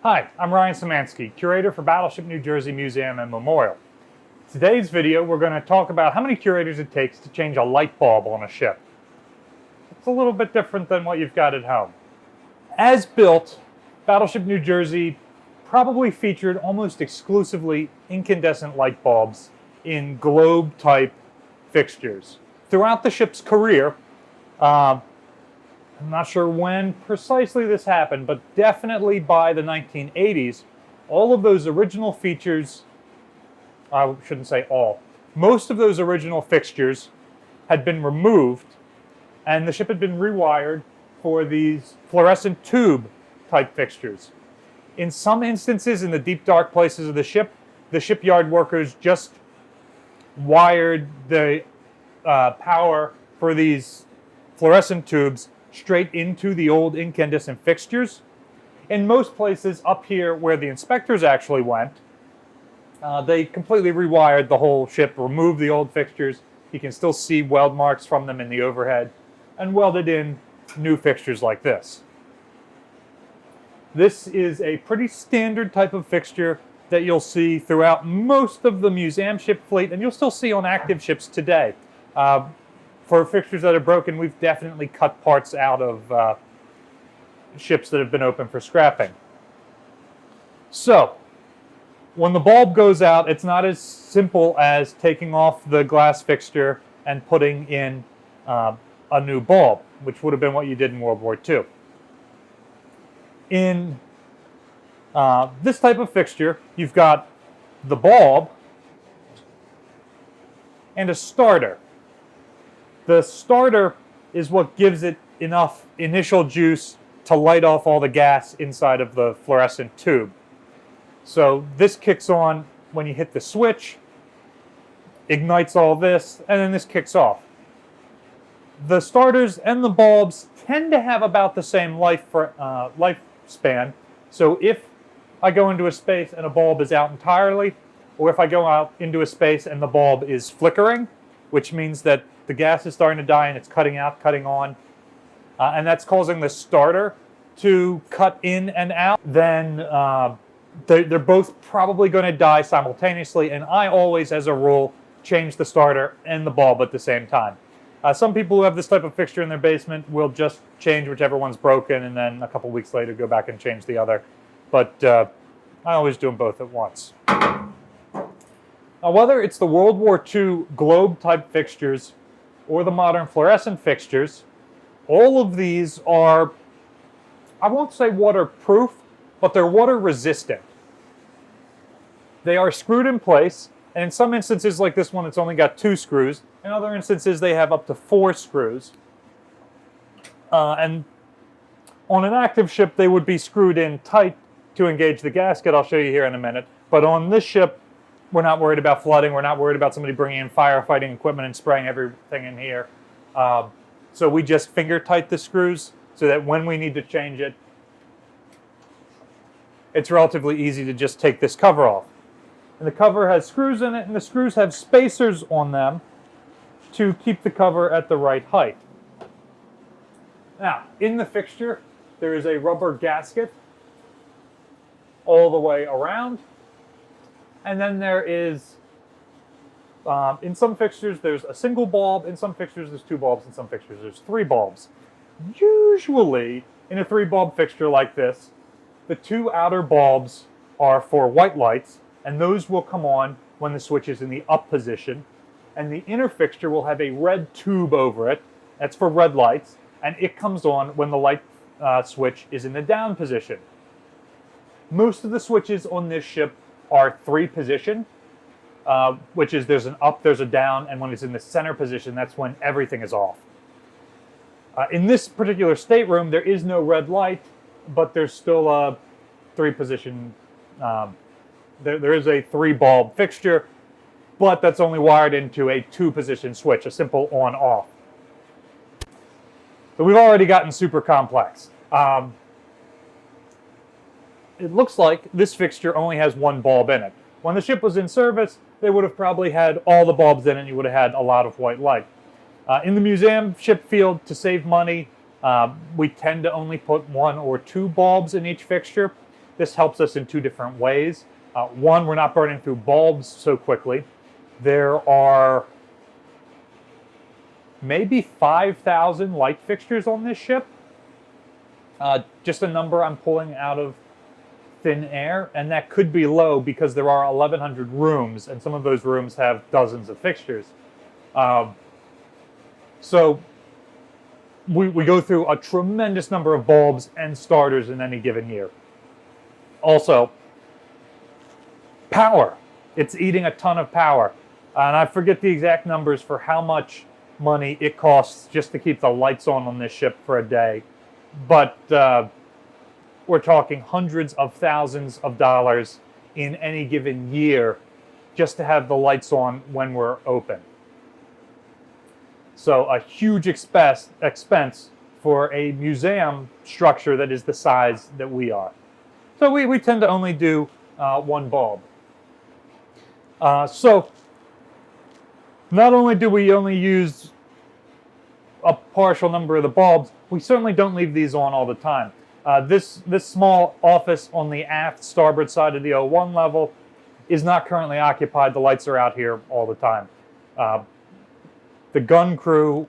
Hi, I'm Ryan Szymanski, curator for Battleship New Jersey Museum and Memorial. Today's video, we're going to talk about how many curators it takes to change a light bulb on a ship. It's a little bit different than what you've got at home. As built, Battleship New Jersey probably featured almost exclusively incandescent light bulbs in globe-type fixtures. Throughout the ship's career, I'm not sure when precisely this happened, but definitely by the 1980s, all of those original features, I shouldn't say all, most of those original fixtures had been removed and the ship had been rewired for these fluorescent tube type fixtures. In some instances, in the deep dark places of the ship, the shipyard workers just wired the power for these fluorescent tubes straight into the old incandescent fixtures. In most places up here where the inspectors actually went, they completely rewired the whole ship, removed the old fixtures. You can still see weld marks from them in the overhead, and welded in new fixtures like this. This is a pretty standard type of fixture that you'll see throughout most of the museum ship fleet, and you'll still see on active ships today. For fixtures that are broken, we've definitely cut parts out of ships that have been open for scrapping. So, when the bulb goes out, it's not as simple as taking off the glass fixture and putting in a new bulb, which would have been what you did in World War II. In this type of fixture, you've got the bulb and a starter. The starter is what gives it enough initial juice to light off all the gas inside of the fluorescent tube. So this kicks on when you hit the switch, ignites all this, and then this kicks off. The starters and the bulbs tend to have about the same lifespan. So if I go into a space and a bulb is out entirely, or if I go out into a space and the bulb is flickering, which means that the gas is starting to die and it's cutting out, cutting on, and that's causing the starter to cut in and out, then they're both probably going to die simultaneously, and I always, as a rule, change the starter and the bulb at the same time. Some people who have this type of fixture in their basement will just change whichever one's broken and then a couple weeks later go back and change the other, but I always do them both at once. Now, whether it's the World War II globe-type fixtures or the modern fluorescent fixtures, all of these are, I won't say waterproof, but they're water-resistant. They are screwed in place, and in some instances, like this one, it's only got 2 screws. In other instances, they have up to 4 screws. And on an active ship, they would be screwed in tight to engage the gasket. I'll show you here in a minute. But on this ship, we're not worried about flooding. We're not worried about somebody bringing in firefighting equipment and spraying everything in here. So we just finger tight the screws so that when we need to change it, it's relatively easy to just take this cover off. And the cover has screws in it, and the screws have spacers on them to keep the cover at the right height. Now, in the fixture, there is a rubber gasket all the way around. And then there is, in some fixtures, there's a single bulb. In some fixtures, there's 2 bulbs. In some fixtures, there's 3 bulbs. Usually, in a 3-bulb fixture like this, the 2 outer bulbs are for white lights, and those will come on when the switch is in the up position. And the inner fixture will have a red tube over it. That's for red lights, and it comes on when the light switch is in the down position. Most of the switches on this ship are 3-position, which is there's an up, there's a down, and when it's in the center position, that's when everything is off. In this particular stateroom, there is no red light, but there's still a 3-position, there is a 3-bulb fixture, but that's only wired into a 2-position switch, a simple on-off. So we've already gotten super complex. It looks like this fixture only has 1 bulb in it. When the ship was in service, they would have probably had all the bulbs in it, and you would have had a lot of white light. In the museum ship field, to save money, we tend to only put 1 or 2 bulbs in each fixture. this helps us in two different ways. One, we're not burning through bulbs so quickly. There are maybe 5,000 light fixtures on this ship. Just a number I'm pulling out of thin air, and that could be low because there are 1,100 rooms, and some of those rooms have dozens of fixtures. So we go through a tremendous number of bulbs and starters in any given year. Also, power. It's eating a ton of power. And I forget the exact numbers for how much money it costs just to keep the lights on this ship for a day. But we're talking hundreds of thousands of dollars in any given year just to have the lights on when we're open. So a huge expense for a museum structure that is the size that we are. So we tend to only do one bulb. So not only do we only use a partial number of the bulbs, we certainly don't leave these on all the time. This small office on the aft starboard side of the O1 level is not currently occupied. The lights are out here all the time. The gun crew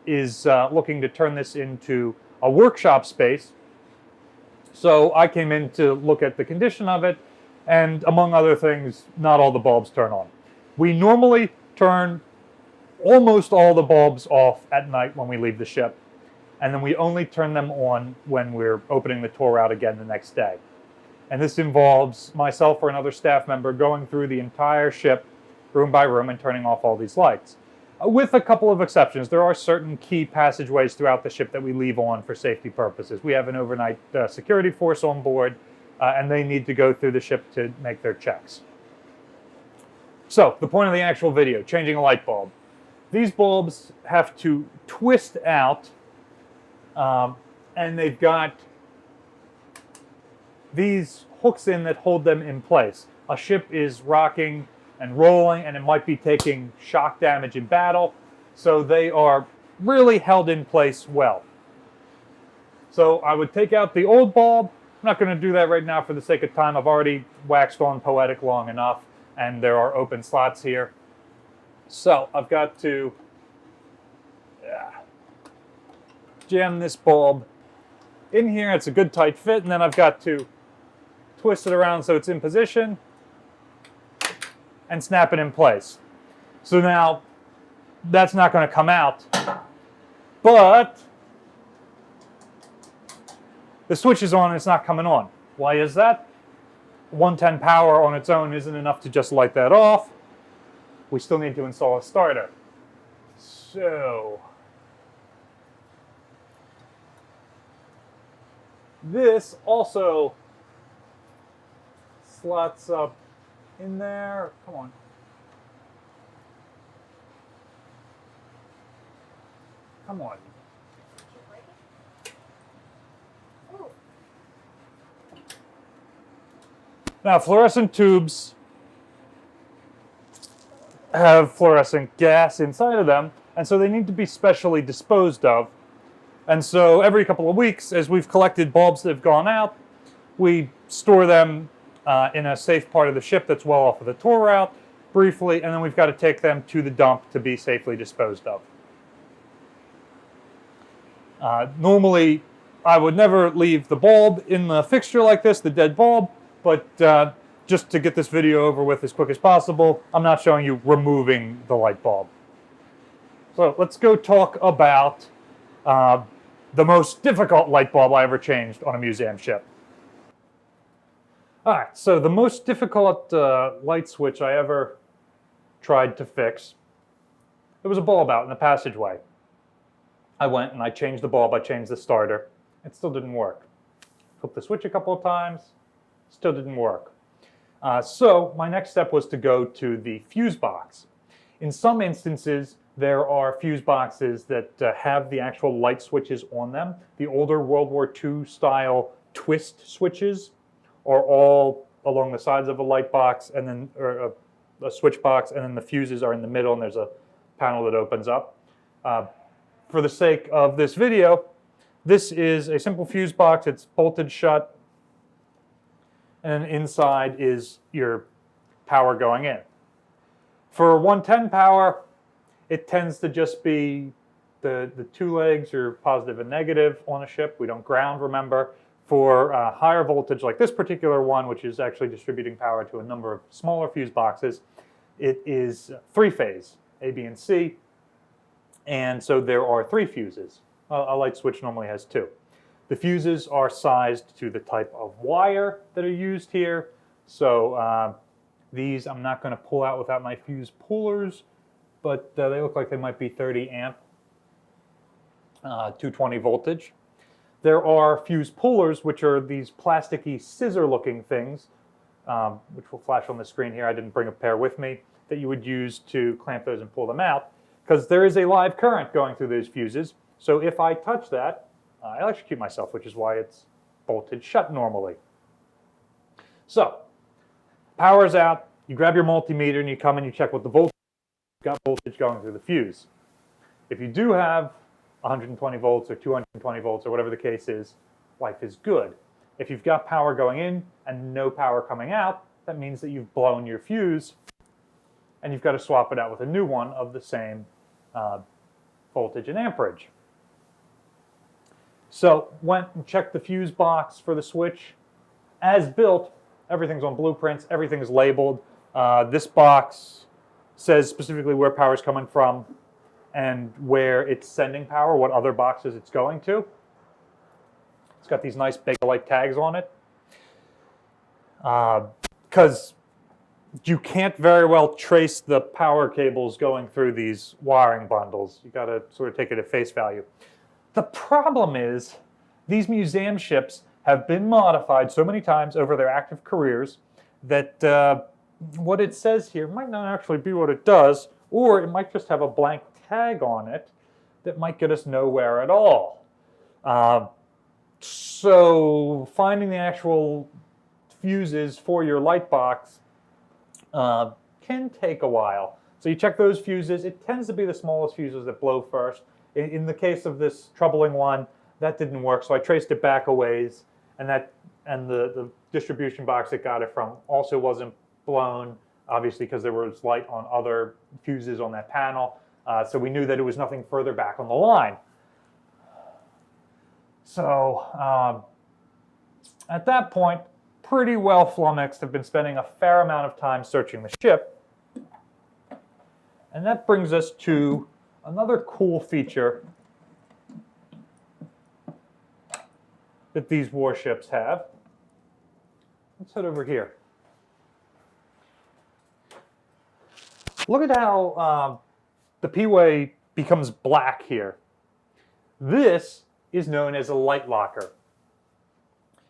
is looking to turn this into a workshop space. So I came in to look at the condition of it, and among other things, not all the bulbs turn on. We normally turn almost all the bulbs off at night when we leave the ship, and then we only turn them on when we're opening the tour out again the next day. And this involves myself or another staff member going through the entire ship, room by room, and turning off all these lights. With a couple of exceptions. There are certain key passageways throughout the ship that we leave on for safety purposes. We have an overnight security force on board, and they need to go through the ship to make their checks. So, the point of the actual video, changing a light bulb. These bulbs have to twist out, and they've got these hooks in that hold them in place. A ship is rocking and rolling, and it might be taking shock damage in battle, so they are really held in place well. So I would take out the old bulb. I'm not going to do that right now for the sake of time. I've already waxed on poetic long enough, and there are open slots here. So I've got to jam this bulb in here. It's a good tight fit, and then I've got to twist it around so it's in position and snap it in place. So now that's not going to come out, but the switch is on and it's not coming on. Why is that? 110 power on its own isn't enough to just light that off. We still need to install a starter. So this also slots up in there. Come on. Come on. Now, fluorescent tubes have fluorescent gas inside of them, and so they need to be specially disposed of. And so every couple of weeks, as we've collected bulbs that have gone out, we store them in a safe part of the ship that's well off of the tour route, briefly, and then we've got to take them to the dump to be safely disposed of. Normally, I would never leave the bulb in the fixture like this, the dead bulb, but just to get this video over with as quick as possible, I'm not showing you removing the light bulb. So let's go talk about the most difficult light bulb I ever changed on a museum ship. All right, so the most difficult light switch I ever tried to fix, there was a bulb out in the passageway. I went and I changed the bulb, I changed the starter. It still didn't work. Flipped the switch a couple of times, still didn't work. So my next step was to go to the fuse box. In some instances, there are fuse boxes that have the actual light switches on them. The older World War II style twist switches are all along the sides of a light box, and then or a switch box, and then the fuses are in the middle, and there's a panel that opens up. For the sake of this video, this is a simple fuse box. It's bolted shut. and inside is your power going in. For 110 power, it tends to just be the two legs are positive and negative on a ship. We don't ground, remember. For higher voltage, like this particular one, which is actually distributing power to a number of smaller fuse boxes, it is three-phase, A, B, and C. And so there are three fuses. A light switch normally has two. The fuses are sized to the type of wire that are used here. So these I'm not going to pull out without my fuse pullers, but they look like they might be 30 amp, 220 voltage. There are fuse pullers, which are these plasticky scissor-looking things, which will flash on the screen here. I didn't bring a pair with me, that you would use to clamp those and pull them out, because there is a live current going through those fuses. So if I touch that, I electrocute myself, which is why it's bolted shut normally. So, power's out, you grab your multimeter and you come and you check what the voltage is. You've got voltage going through the fuse. If you do have 120 volts or 220 volts or whatever the case is, life is good. If you've got power going in and no power coming out, that means that you've blown your fuse and you've got to swap it out with a new one of the same voltage and amperage. So went and checked the fuse box for the switch. As built, everything's on blueprints, everything's labeled. This box says specifically where power is coming from and where it's sending power, what other boxes it's going to. It's got these nice Bakelite tags on it. Because you can't very well trace the power cables going through these wiring bundles. You got to sort of take it at face value. The problem is these museum ships have been modified so many times over their active careers that what it says here might not actually be what it does, or it might just have a blank tag on it that might get us nowhere at all. So finding the actual fuses for your light box can take a while. So you check those fuses. It tends to be the smallest fuses that blow first. In the case of this troubling one, that didn't work, so I traced it back a ways, and the distribution box it got it from also wasn't blown, obviously because there was light on other fuses on that panel, so we knew that it was nothing further back on the line. So at that point, pretty well flummoxed, have been spending a fair amount of time searching the ship, and that brings us to another cool feature that these warships have. Let's head over here. Look at how the P-way becomes black here. This is known as a light locker.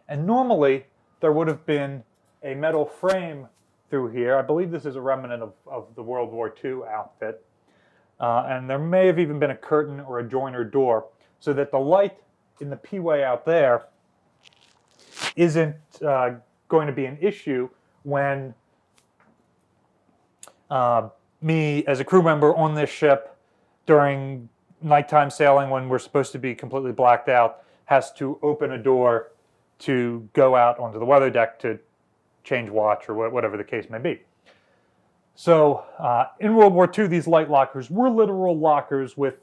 And normally there would have been a metal frame through here. I believe this is a remnant of the World War II outfit. And there may have even been a curtain or a joiner door, so that the light in the P-way out there isn't going to be an issue when me as a crew member on this ship during nighttime sailing, when we're supposed to be completely blacked out, has to open a door to go out onto the weather deck to change watch or whatever the case may be. So in World War II, these light lockers were literal lockers with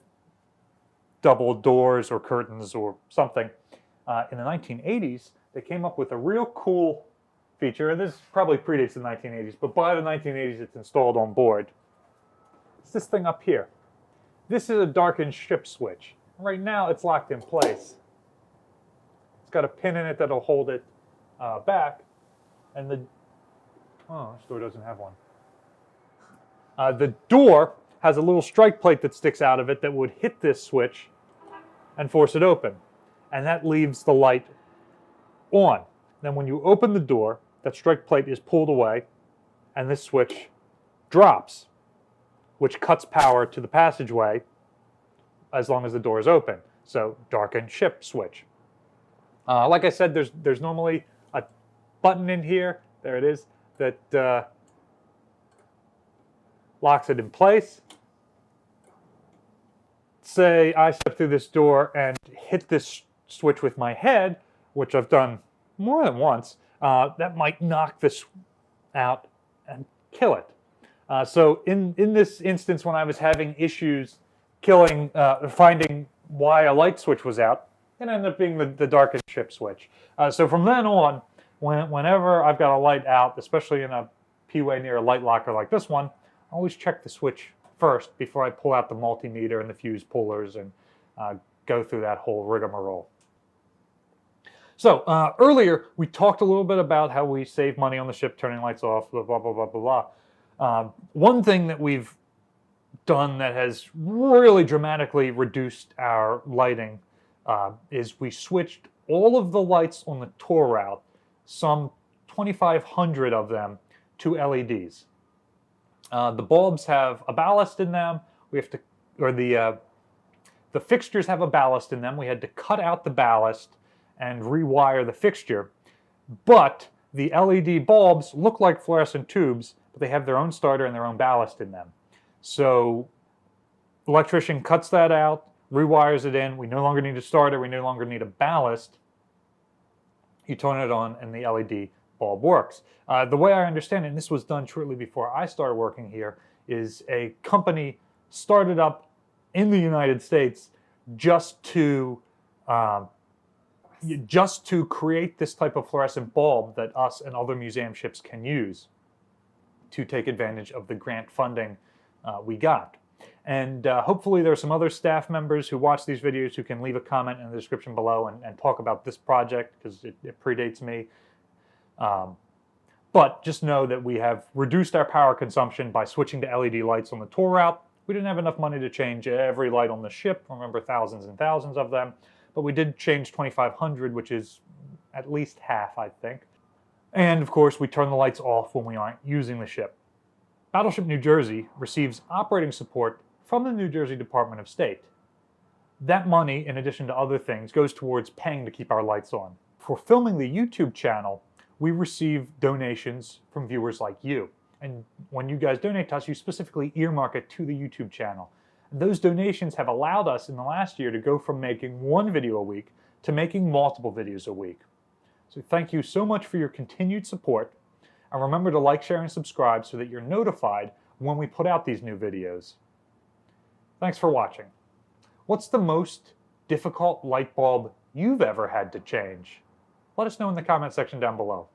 double doors or curtains or something. In the 1980s, they came up with a real cool feature, and this probably predates the 1980s, but by the 1980s it's installed on board. It's this thing up here. This is a darkened ship switch. Right now it's locked in place. It's got a pin in it that'll hold it back, and this door doesn't have one. The door has a little strike plate that sticks out of it that would hit this switch and force it open. And that leaves the light on. Then when you open the door, that strike plate is pulled away and this switch drops, which cuts power to the passageway as long as the door is open. So darkened ship switch. Like I said, there's normally a button in here, there it is, that locks it in place. Say I step through this door and hit this switch with my head, which I've done more than once, that might knock this out and kill it. So in this instance, when I was having issues finding why a light switch was out, it ended up being the darkened ship switch. So from then on, whenever I've got a light out, especially in a P-way near a light locker like this one, I always check the switch first before I pull out the multimeter and the fuse pullers and go through that whole rigmarole. So earlier, we talked a little bit about how we save money on the ship, turning lights off, blah, blah, blah, blah, blah, blah. One thing that we've done that has really dramatically reduced our lighting is we switched all of the lights on the tour route, some 2,500 of them, to LEDs. The bulbs have a ballast in them. We have to, or the fixtures have a ballast in them. We had to cut out the ballast and rewire the fixture. But the LED bulbs look like fluorescent tubes, but they have their own starter and their own ballast in them. So the electrician cuts that out, rewires it in. We no longer need a starter. We no longer need a ballast. You turn it on and the LED bulb works. The way I understand it, and this was done shortly before I started working here, is a company started up in the United States just to create this type of fluorescent bulb that us and other museum ships can use to take advantage of the grant funding we got. And hopefully there are some other staff members who watch these videos who can leave a comment in the description below and talk about this project, because it predates me. But just know that we have reduced our power consumption by switching to LED lights on the tour route. We didn't have enough money to change every light on the ship, remember, thousands and thousands of them, but we did change 2,500, which is at least half, I think. And of course, we turn the lights off when we aren't using the ship. Battleship New Jersey receives operating support from the New Jersey Department of State. That money, in addition to other things, goes towards paying to keep our lights on. For filming the YouTube channel, we receive donations from viewers like you. And when you guys donate to us, you specifically earmark it to the YouTube channel. And those donations have allowed us in the last year to go from making one video a week to making multiple videos a week. So thank you so much for your continued support. And remember to like, share, and subscribe so that you're notified when we put out these new videos. Thanks for watching. What's the most difficult light bulb you've ever had to change? Let us know in the comment section down below.